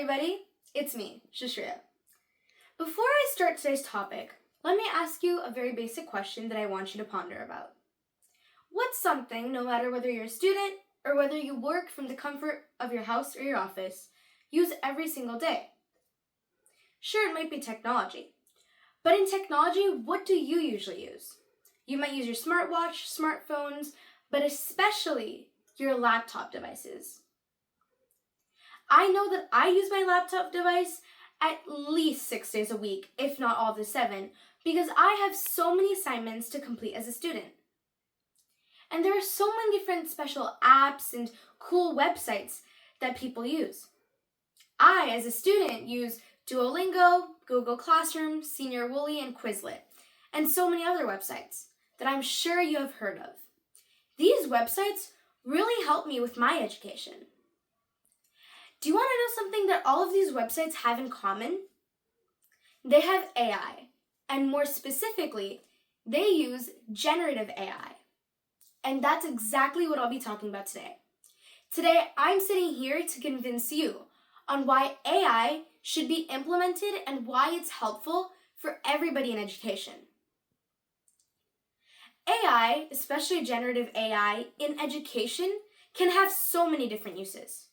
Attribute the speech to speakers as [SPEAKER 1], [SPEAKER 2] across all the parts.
[SPEAKER 1] everybody, it's me, Sushreeya. Before I start today's topic, let me ask you a very basic question that I want you to ponder about. What's something, no matter whether you're a student or whether you work from the comfort of your house or your office, use every single day? Sure, it might be technology. But in technology, what do you usually use? You might use your smartwatch, smartphones, but especially your laptop devices. I know that I use my laptop device at least 6 days a week, if not all the 7, because I have so many assignments to complete as a student. And there are so many different special apps and cool websites that people use. I, as a student, use Duolingo, Google Classroom, Senior Wooly, and Quizlet, and so many other websites that I'm sure you have heard of. These websites really help me with my education. Do you want to know something that all of these websites have in common? They have AI, and more specifically, they use generative AI. And that's exactly what I'll be talking about today. Today, I'm sitting here to convince you on why AI should be implemented and why it's helpful for everybody in education. AI, especially generative AI, in education can have so many different uses.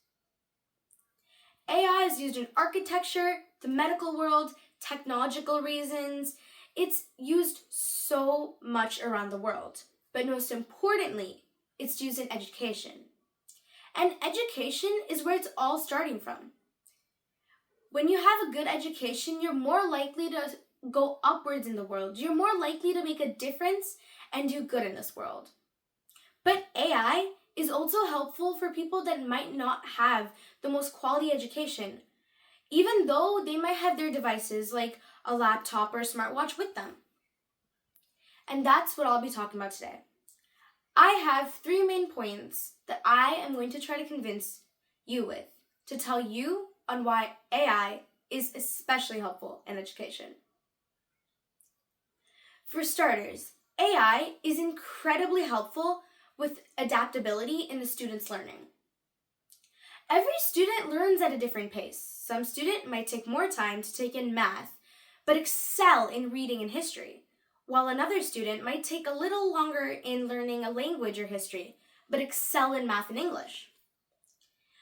[SPEAKER 1] AI is used in architecture, the medical world, technological reasons. It's used so much around the world. But most importantly, it's used in education. And education is where it's all starting from. When you have a good education, you're more likely to go upwards in the world. You're more likely to make a difference and do good in this world. But AI is also helpful for people that might not have the most quality education, even though they might have their devices like a laptop or a smartwatch with them. And that's what I'll be talking about today. I have 3 main points that I am going to try to convince you with to tell you on why AI is especially helpful in education. For starters, AI is incredibly helpful with adaptability in the student's learning. Every student learns at a different pace. Some student might take more time to take in math, but excel in reading and history, while another student might take a little longer in learning a language or history, but excel in math and English.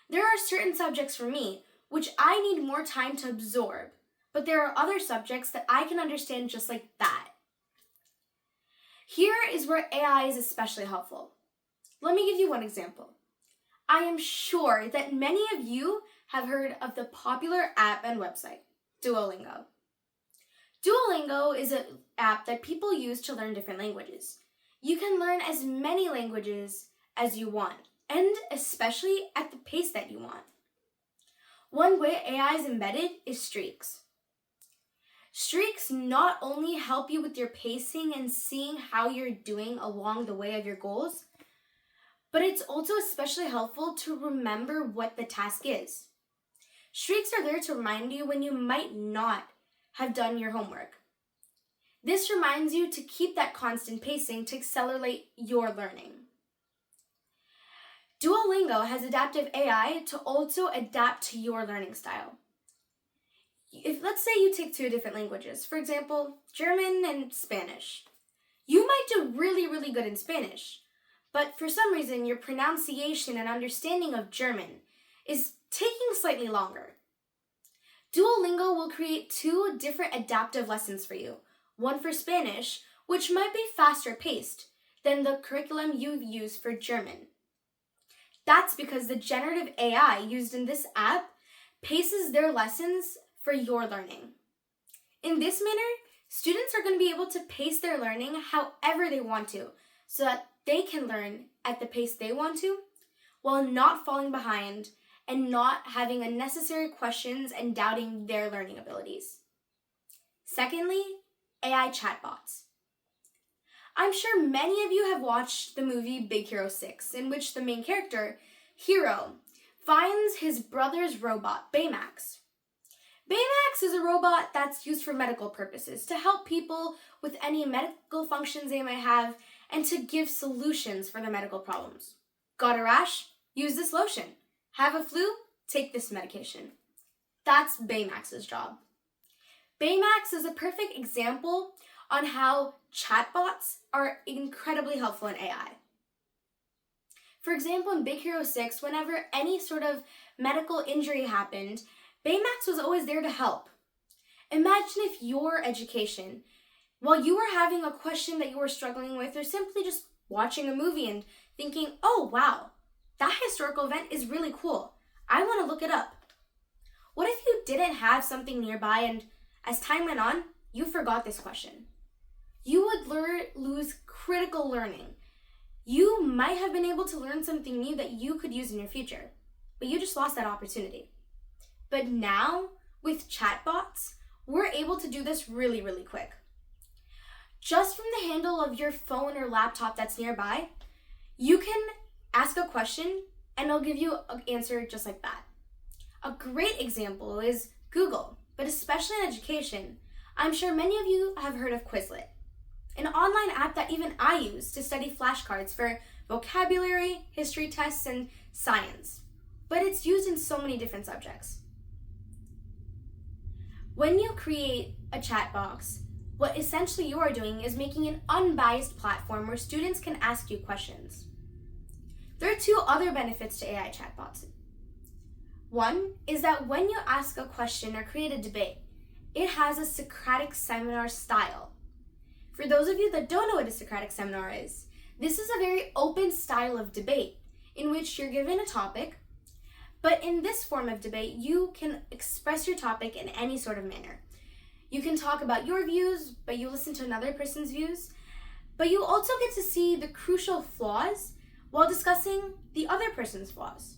[SPEAKER 1] There are certain subjects for me which I need more time to absorb, but there are other subjects that I can understand just like that. Here is where AI is especially helpful. Let me give you one example. I am sure that many of you have heard of the popular app and website, Duolingo. Duolingo is an app that people use to learn different languages. You can learn as many languages as you want, and especially at the pace that you want. One way AI is embedded is streaks. Streaks not only help you with your pacing and seeing how you're doing along the way of your goals, but it's also especially helpful to remember what the task is. Streaks are there to remind you when you might not have done your homework. This reminds you to keep that constant pacing to accelerate your learning. Duolingo has adaptive AI to also adapt to your learning style. Let's say you take 2 different languages, for example, German and Spanish. You might do really good in Spanish, but for some reason your pronunciation and understanding of German is taking slightly longer. Duolingo will create 2 different adaptive lessons for you, one for Spanish, which might be faster paced than the curriculum you've used for German. That's because the generative AI used in this app paces their lessons for your learning. In this manner, students are going to be able to pace their learning however they want to, so that they can learn at the pace they want to, while not falling behind and not having unnecessary questions and doubting their learning abilities. Secondly, AI chatbots. I'm sure many of you have watched the movie Big Hero 6, in which the main character, Hero, finds his brother's robot, Baymax. Baymax is a robot that's used for medical purposes, to help people with any medical functions they might have, and to give solutions for their medical problems. Got a rash? Use this lotion. Have a flu? Take this medication. That's Baymax's job. Baymax is a perfect example on how chatbots are incredibly helpful in AI. For example, in Big Hero 6, whenever any sort of medical injury happened, Baymax was always there to help. Imagine if your education, while you were having a question that you were struggling with, or simply just watching a movie and thinking, oh wow, that historical event is really cool. I want to look it up. What if you didn't have something nearby and as time went on, you forgot this question? You would lose critical learning. You might have been able to learn something new that you could use in your future, but you just lost that opportunity. But now, with chatbots, we're able to do this really, really quick. Just from the handle of your phone or laptop that's nearby, you can ask a question and it'll give you an answer just like that. A great example is Google, but especially in education. I'm sure many of you have heard of Quizlet, an online app that even I use to study flashcards for vocabulary, history tests, and science. But it's used in so many different subjects. When you create a chat box, what essentially you are doing is making an unbiased platform where students can ask you questions. There are two other benefits to AI chatbots. One is that when you ask a question or create a debate, it has a Socratic seminar style. For those of you that don't know what a Socratic seminar is, this is a very open style of debate in which you're given a topic, but in this form of debate, you can express your topic in any sort of manner. You can talk about your views, but you listen to another person's views, but you also get to see the crucial flaws while discussing the other person's flaws.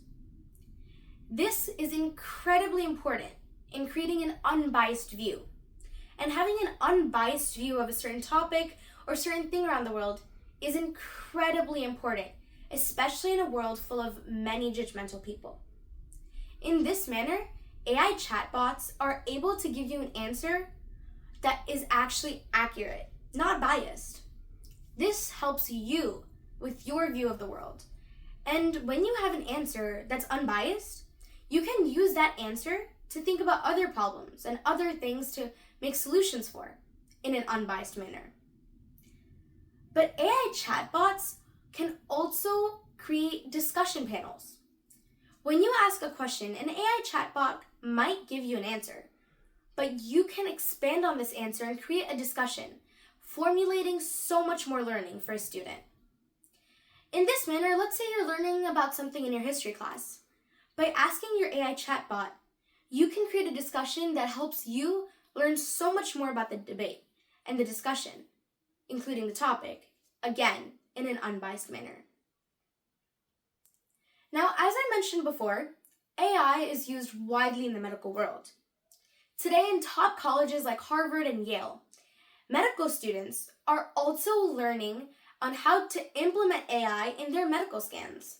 [SPEAKER 1] This is incredibly important in creating an unbiased view. And having an unbiased view of a certain topic or certain thing around the world is incredibly important, especially in a world full of many judgmental people. In this manner, AI chatbots are able to give you an answer that is actually accurate, not biased. This helps you with your view of the world. And when you have an answer that's unbiased, you can use that answer to think about other problems and other things to make solutions for in an unbiased manner. But AI chatbots can also create discussion panels. When you ask a question, an AI chatbot might give you an answer, but you can expand on this answer and create a discussion, formulating so much more learning for a student. In this manner, let's say you're learning about something in your history class. By asking your AI chatbot, you can create a discussion that helps you learn so much more about the debate and the discussion, including the topic, again, in an unbiased manner. Now, as I mentioned before, AI is used widely in the medical world. Today, in top colleges like Harvard and Yale, medical students are also learning on how to implement AI in their medical scans.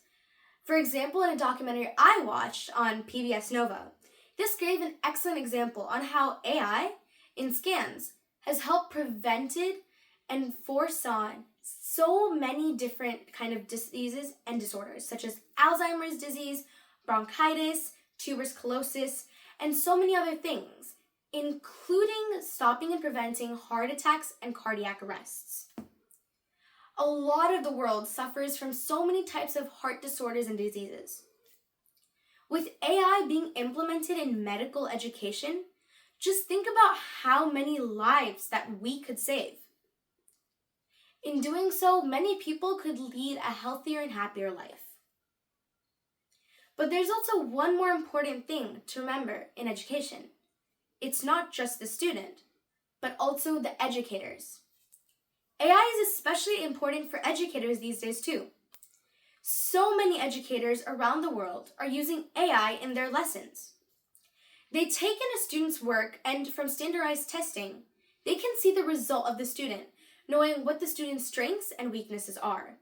[SPEAKER 1] For example, in a documentary I watched on PBS Nova, this gave an excellent example on how AI in scans has helped prevented and foresaw so many different kind of diseases and disorders, such as Alzheimer's disease, bronchitis, tuberculosis, and so many other things, including stopping and preventing heart attacks and cardiac arrests. A lot of the world suffers from so many types of heart disorders and diseases. With AI being implemented in medical education, just think about how many lives that we could save. In doing so, many people could lead a healthier and happier life. But there's also one more important thing to remember in education. It's not just the student, but also the educators. AI is especially important for educators these days too. So many educators around the world are using AI in their lessons. They take in a student's work and from standardized testing, they can see the result of the student, knowing what the student's strengths and weaknesses are.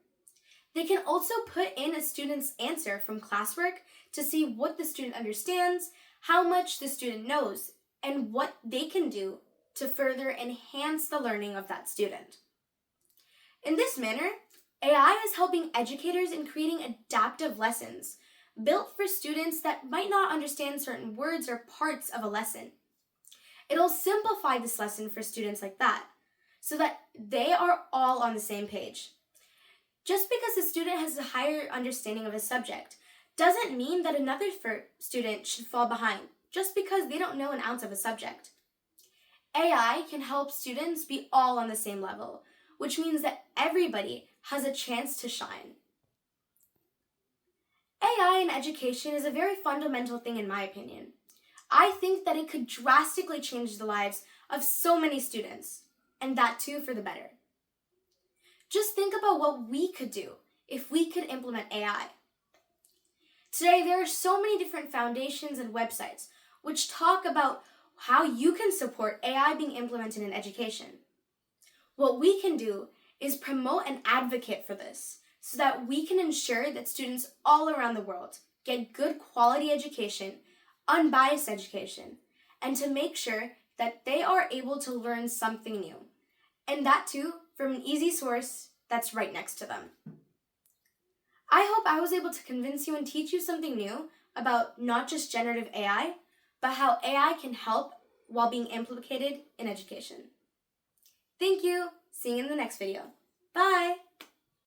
[SPEAKER 1] They can also put in a student's answer from classwork to see what the student understands, how much the student knows, and what they can do to further enhance the learning of that student. In this manner, AI is helping educators in creating adaptive lessons built for students that might not understand certain words or parts of a lesson. It'll simplify this lesson for students like that, so that they are all on the same page. Just because a student has a higher understanding of a subject doesn't mean that another student should fall behind just because they don't know an ounce of a subject. AI can help students be all on the same level, which means that everybody has a chance to shine. AI in education is a very fundamental thing in my opinion. I think that it could drastically change the lives of so many students, and that too for the better. Just think about what we could do if we could implement AI. Today, there are so many different foundations and websites which talk about how you can support AI being implemented in education. What we can do is promote and advocate for this so that we can ensure that students all around the world get good quality education, unbiased education, and to make sure that they are able to learn something new, and that too from an easy source that's right next to them. I hope I was able to convince you and teach you something new about not just generative AI, but how AI can help while being implicated in education. Thank you. See you in the next video. Bye.